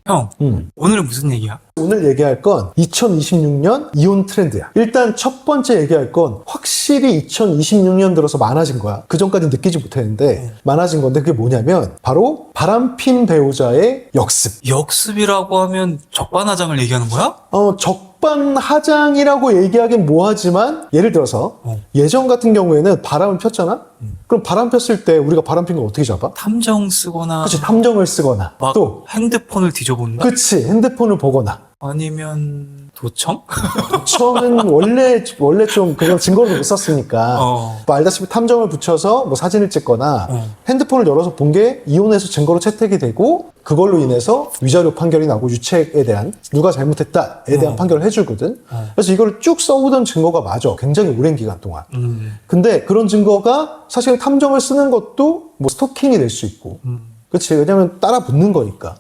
형, 오늘은 무슨 얘기야? 오늘 얘기할 건 2026년 이혼 트렌드야. 일단 첫 번째 얘기할 건 확실히 2026년 들어서 많아진 거야. 그 전까지 느끼지 못했는데 많아진 건데 그게 뭐냐면 바로 바람핀 배우자의 역습. 역습이라고 하면 적반하장을 얘기하는 거야? 적반하장이라고 얘기하긴 뭐하지만 예를 들어서 예전 같은 경우에는 바람을 폈잖아? 그럼 바람 폈을 때 우리가 바람 핀 걸 어떻게 잡아? 탐정 쓰거나 그치, 탐정을 쓰거나 막 또 핸드폰을 뒤져본다? 그치, 핸드폰을 보거나 아니면 도청? 도청은 원래 좀 그런 증거를 못 썼으니까 뭐 알다시피 탐정을 붙여서 뭐 사진을 찍거나 핸드폰을 열어서 본 게 이혼해서 증거로 채택이 되고 그걸로 인해서 위자료 판결이 나고 유책에 대한 누가 잘못했다에 대한 판결을 해주거든. 그래서 이걸 쭉 써오던 증거가 맞아. 굉장히 오랜 기간 동안. 근데 그런 증거가 사실 탐정을 쓰는 것도 뭐 스토킹이 될 수 있고 그치. 왜냐면 따라 붙는 거니까.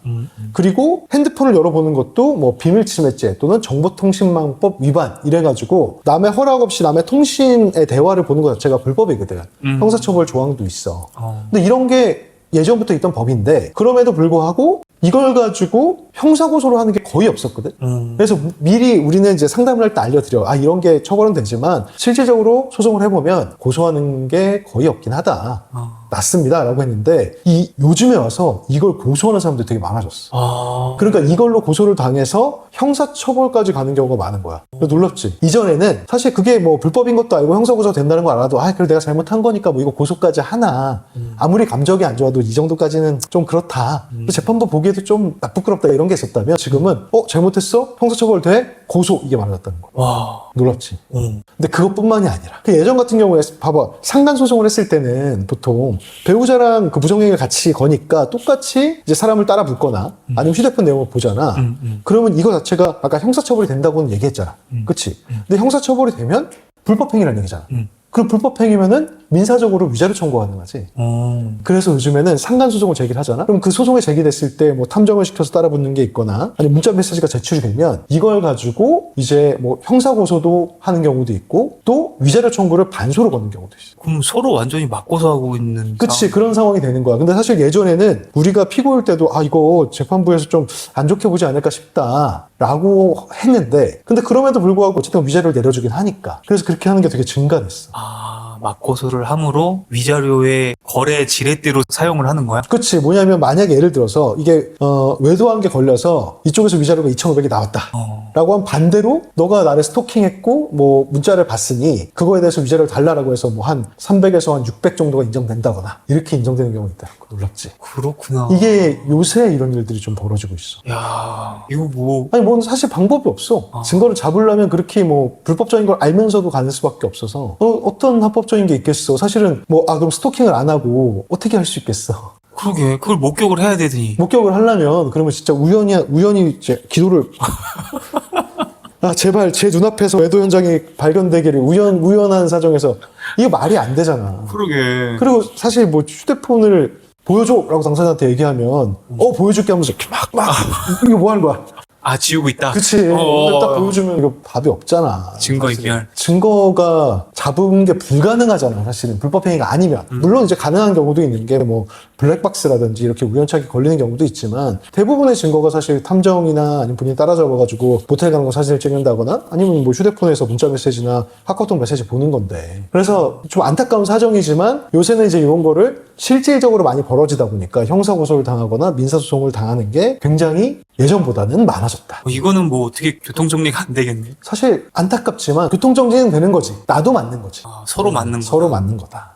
그리고 핸드폰을 열어보는 것도 뭐 비밀침해죄 또는 정보통신망법 위반 이래가지고 남의 허락 없이 남의 통신의 대화를 보는 것 자체가 불법이거든. 형사처벌 조항도 있어. 근데 이런 게 예전부터 있던 법인데 그럼에도 불구하고 이걸 가지고 형사고소를 하는 게 거의 없었거든. 그래서 미리 우리는 이제 상담을 할 때 알려드려. 아, 이런 게 처벌은 되지만 실질적으로 소송을 해보면 고소하는 게 거의 없긴 하다. 낫습니다. 라고 했는데 요즘에 와서 이걸 고소하는 사람들이 되게 많아졌어. 그러니까 이걸로 고소를 당해서 형사처벌까지 가는 경우가 많은 거야. 놀랍지? 이전에는 사실 그게 뭐 불법인 것도 알고 형사고소가 된다는 걸 알아도 그래 내가 잘못한 거니까 뭐 이거 고소까지 하나. 아무리 감정이 안 좋아도 이 정도까지는 좀 그렇다. 재판부 보기에도 좀 부끄럽다 이런 게 있었다면 지금은 잘못했어? 형사처벌 돼? 고소 이게 많아졌다는 거야. 와. 놀랍지? 근데 그것뿐만이 아니라 그 예전 같은 경우에 봐봐 상간소송을 했을 때는 보통 배우자랑 그 부정행위를 같이 거니까 똑같이 이제 사람을 따라 붙거나 아니면 휴대폰 내용을 보잖아. 그러면 이거 자체가 아까 형사처벌이 된다고는 얘기했잖아. 그치? 근데 형사처벌이 되면 불법행위라는 얘기잖아. 그럼 불법행위면은 민사적으로 위자료 청구 가능하지. 그래서 요즘에는 상간소송을 제기를 하잖아. 그럼 그 소송이 제기됐을 때 뭐 탐정을 시켜서 따라붙는 게 있거나 아니면 문자 메시지가 제출이 되면 이걸 가지고 이제 뭐 형사고소도 하는 경우도 있고 또 위자료 청구를 반소로 거는 경우도 있어. 그럼 서로 완전히 맞고소하고 있는 그치, 그런 상황이 되는 거야. 근데 사실 예전에는 우리가 피고일 때도 이거 재판부에서 좀 안 좋게 보지 않을까 싶다라고 했는데 근데 그럼에도 불구하고 어쨌든 위자료를 내려주긴 하니까 그래서 그렇게 하는 게 되게 증가됐어. 맞고소를 함으로 위자료의 거래 지렛대로 사용을 하는 거야? 그치. 뭐냐면 만약에 예를 들어서 이게 외도한 게 걸려서 이쪽에서 위자료가 2,500이 나왔다 라고 하면 반대로 너가 나를 스토킹했고 뭐 문자를 봤으니 그거에 대해서 위자료를 달라라고 해서 뭐 한 300에서 한 600 정도가 인정된다거나 이렇게 인정되는 경우가 있다. 놀랍지? 그렇구나. 이게 요새 이런 일들이 좀 벌어지고 있어. 야, 이거 뭐 아니 뭐 사실 방법이 없어. 증거를 잡으려면 그렇게 뭐 불법적인 걸 알면서도 가는 수밖에 없어서 어떤 합법적인 게 있겠어. 사실은 뭐 그럼 스토킹을 안 하고 어떻게 할 수 있겠어. 그러게 그걸 목격을 해야 되더니 목격을 하려면 그러면 진짜 우연히 이제 기도를 제발 제 눈앞에서 외도 현장이 발견되기를 우연한 사정에서 이게 말이 안 되잖아. 그러게. 그리고 사실 뭐 휴대폰을 보여줘라고 당사자한테 얘기하면 보여줄게 하면서 막 이거 뭐 하는 거야? 지우고 있다. 그치. 근데 딱 보여주면 이거 답이 없잖아. 증거인멸. 증거가 잡은 게 불가능하잖아. 사실은 불법행위가 아니면 물론 이제 가능한 경우도 있는 게 뭐 블랙박스라든지 이렇게 우연찮게 걸리는 경우도 있지만 대부분의 증거가 사실 탐정이나 아니면 본인이 따라잡아가지고 모텔 가는 거 사진을 찍는다거나 아니면 뭐 휴대폰에서 문자 메시지나 카카오톡 메시지 보는 건데 그래서 좀 안타까운 사정이지만 요새는 이제 이런 거를 실질적으로 많이 벌어지다 보니까 형사고소를 당하거나 민사소송을 당하는 게 굉장히 예전보다는 많아졌다. 이거는 뭐 어떻게 교통정리가 안 되겠네. 사실 안타깝지만 교통정지는 되는 거지. 나도 맞는 거지. 서로 맞는 거다. 서로 맞는 거다.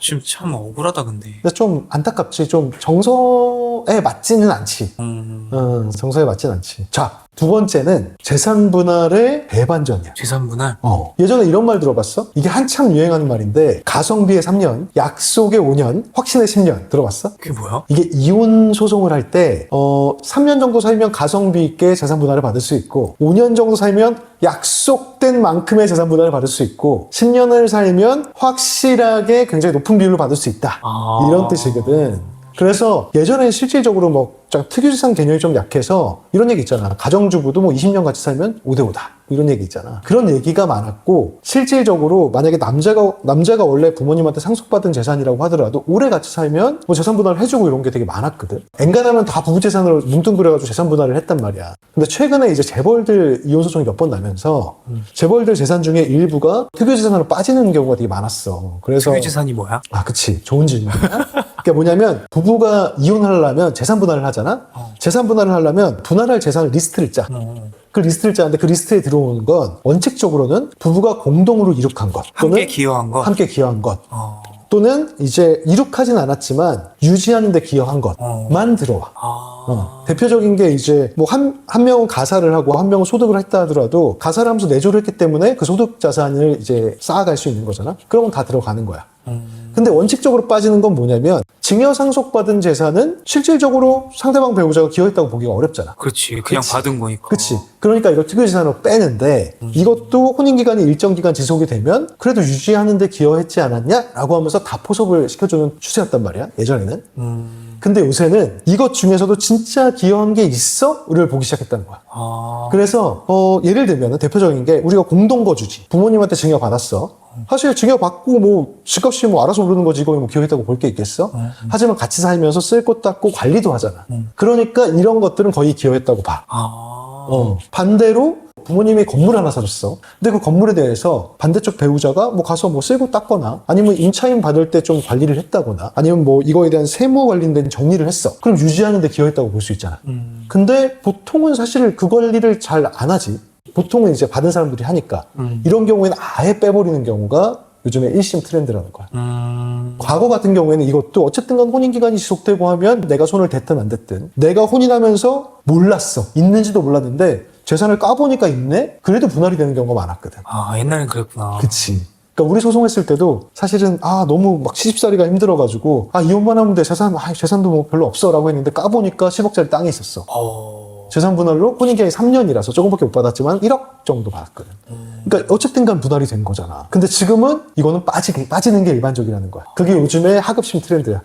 지금 참 억울하다 근데. 근데 좀 안타깝지. 좀 정서에 맞지는 않지. 정서에 맞지는 않지. 자, 두 번째는 재산 분할의 대반전이야. 재산 분할? 예전에 이런 말 들어봤어? 이게 한참 유행하는 말인데 가성비의 3년, 약속의 5년, 확신의 10년 들어봤어? 그게 뭐야? 이게 이혼 소송을 할 때 3년 정도 살면 가성비 있게 재산 분할을 받을 수 있고 5년 정도 살면 약속된 만큼의 재산 분할을 받을 수 있고 10년을 살면 확실하게 굉장히 높은 비율로 받을 수 있다. 이런 뜻이거든. 그래서 예전에 실질적으로 뭐 특유재산 개념이 좀 약해서 이런 얘기 있잖아. 가정주부도 뭐 20년 같이 살면 5대5다. 이런 얘기 있잖아. 그런 얘기가 많았고 실질적으로 만약에 남자가 원래 부모님한테 상속받은 재산이라고 하더라도 오래 같이 살면 뭐 재산 분할을 해주고 이런 게 되게 많았거든. 엔간하면 다 부부 재산으로 뭉뚱그려가지고 재산 분할을 했단 말이야. 근데 최근에 이제 재벌들 이혼 소송이 몇 번 나면서 재벌들 재산 중에 일부가 특유재산으로 빠지는 경우가 되게 많았어. 그래서 특유재산이 뭐야? 아, 그치. 좋은 질문이야. 그게 뭐냐면 부부가 이혼하려면 재산 분할을 하잖아. 재산 분할을 하려면 분할할 재산을 리스트를 짜. 그 리스트를 짜는데 그 리스트에 들어오는 건 원칙적으로는 부부가 공동으로 이룩한 것 함께 기여한 것. 함께 기여한 것 또는 이제 이룩하진 않았지만 유지하는 데 기여한 것만 들어와. 대표적인 게 이제 뭐 한 명은 가사를 하고 한 명은 소득을 했다 하더라도 가사를 하면서 내조를 했기 때문에 그 소득 자산을 이제 쌓아갈 수 있는 거잖아. 그러면 다 들어가는 거야. 근데 원칙적으로 빠지는 건 뭐냐면 증여 상속받은 재산은 실질적으로 상대방 배우자가 기여했다고 보기가 어렵잖아. 그렇지. 그냥 그치. 받은 거니까. 그치. 그러니까 이걸 특유재산으로 빼는데 이것도 혼인기간이 일정 기간 지속이 되면 그래도 유지하는데 기여했지 않았냐라고 하면서 다 포섭을 시켜주는 추세였단 말이야. 예전에는. 근데 요새는 이것 중에서도 진짜 기여한 게 있어?를 보기 시작했다는 거야. 그래서 예를 들면 대표적인 게 우리가 공동거주지. 부모님한테 증여받았어. 사실 증여받고 뭐 집값이 뭐 알아서 오르는 거지 이거 뭐 기여했다고 볼 게 있겠어? 하지만 같이 살면서 쓸 곳 닦고 관리도 하잖아. 그러니까 이런 것들은 거의 기여했다고 봐. 반대로 부모님이 건물 하나 사줬어. 근데 그 건물에 대해서 반대쪽 배우자가 뭐 가서 뭐 쓸고 닦거나 아니면 임차인 받을 때 좀 관리를 했다거나 아니면 뭐 이거에 대한 세무 관련된 정리를 했어. 그럼 유지하는 데 기여했다고 볼 수 있잖아. 근데 보통은 사실 그 관리를 잘 안 하지. 보통은 이제 받은 사람들이 하니까. 이런 경우에는 아예 빼버리는 경우가 요즘에 일심 트렌드라는 거야. 과거 같은 경우에는 이것도 어쨌든 간 혼인기간이 지속되고 하면 내가 손을 댔든 안 댔든 내가 혼인하면서 몰랐어. 있는지도 몰랐는데 재산을 까보니까 있네? 그래도 분할이 되는 경우가 많았거든. 아, 옛날엔 그랬구나. 그치. 그러니까 우리 소송했을 때도 사실은 너무 막 시집살이가 힘들어가지고 이혼만 하면 돼. 재산도 뭐 별로 없어 라고 했는데 까보니까 10억짜리 땅이 있었어. 재산 분할로 혼인기간이 3년이라서 조금밖에 못 받았지만 1억 정도 받았거든. 그러니까 어쨌든 간 분할이 된 거잖아. 근데 지금은 이거는 빠지는 게 일반적이라는 거야. 그게 요즘에 하급심 트렌드야.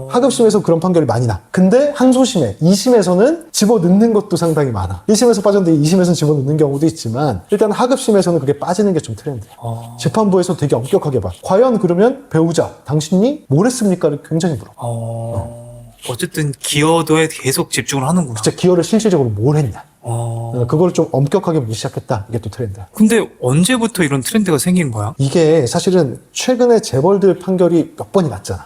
하급심에서 그런 판결이 많이 나. 근데 항소심에 2심에서는 집어넣는 것도 상당히 많아. 1심에서 빠졌는데 2심에서는 집어넣는 경우도 있지만 일단 하급심에서는 그게 빠지는 게 좀 트렌드야. 재판부에서 되게 엄격하게 봐. 과연 그러면 배우자 당신이 뭘 했습니까를 굉장히 물어. 어쨌든 기여도에 계속 집중을 하는구나. 진짜 기여를 실질적으로 뭘 했냐. 그걸 좀 엄격하게 보기 시작했다. 이게 또 트렌드야. 근데 언제부터 이런 트렌드가 생긴 거야? 이게 사실은 최근에 재벌들 판결이 몇 번이 났잖아.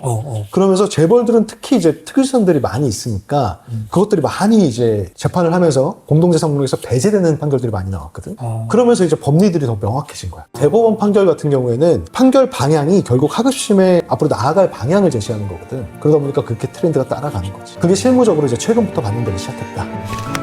그러면서 재벌들은 특히 이제 특유재산들이 많이 있으니까 그것들이 많이 이제 재판을 하면서 공동재산목록에서 배제되는 판결들이 많이 나왔거든. 그러면서 이제 법리들이 더 명확해진 거야. 대법원 판결 같은 경우에는 판결 방향이 결국 하급심에 앞으로 나아갈 방향을 제시하는 거거든. 그러다 보니까 그렇게 트렌드가 따라가는 거지. 그게 실무적으로 이제 최근부터 반영되기 시작했다.